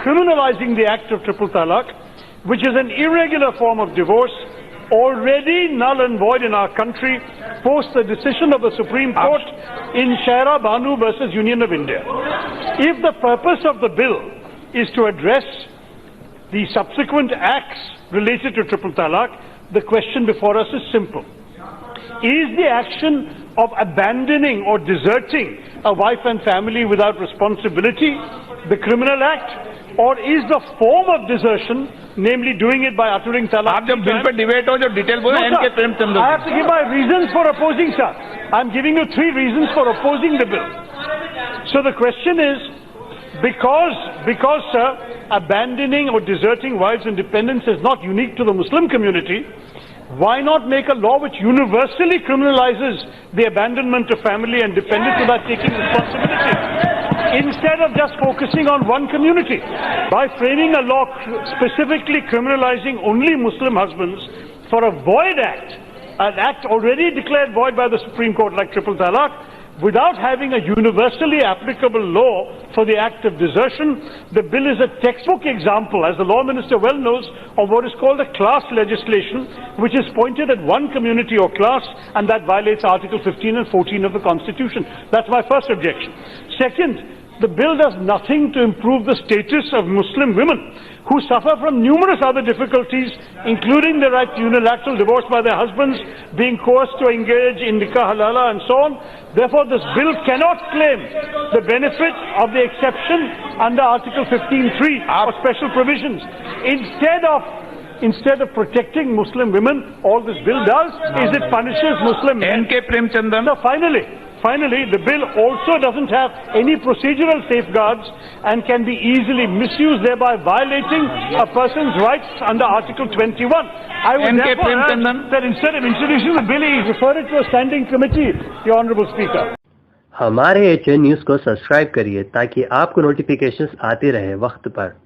Criminalizing the act of triple talaq, which is an irregular form of divorce, already null and void in our country, post the decision of the Supreme Court in Shaira Banu versus Union of India. If the purpose of the bill is to address the subsequent acts related to triple talaq, the question before us is simple. Is the action of abandoning or deserting a wife and family without responsibility the criminal act, or is the form of desertion, namely doing it by uttering talaq? आप जब bill pay debate हो जो detail बोलो NK Premchand. I have to give my reasons for opposing, sir. I am giving you 3 reasons for opposing the bill. So the question is, because sir, abandoning or deserting wives and dependents is not unique to the Muslim community, why not make a law which universally criminalizes the abandonment of family and dependents without taking responsibility, instead of just focusing on one community? By framing a law specifically criminalizing only Muslim husbands for a void act, an act already declared void by the Supreme Court like triple talaq, without having a universally applicable law for the act of desertion, the bill is a textbook example, as the Law Minister well knows, of what is called a class legislation, which is pointed at one community or class, and that violates Article 15 and 14 of the Constitution. That's my first objection. Second, the bill does nothing to improve the status of Muslim women, who suffer from numerous other difficulties, including the right to unilateral divorce by their husbands, being coerced to engage in nikah halala and so on. Therefore, this bill cannot claim the benefit of the exception under Article 15(3) or special provisions. Instead of protecting Muslim women, all this bill does is it punishes Muslim men. NK Premchandam. So finally, the bill also doesn't have any procedural safeguards and can be easily misused, thereby violating a person's rights under Article 21. I would therefore urge that instead of introducing the bill, he refer it to a standing committee, the Honourable Speaker. हमारे HN news को subscribe करिए ताकि आपको notifications आते रहे वक्त पर।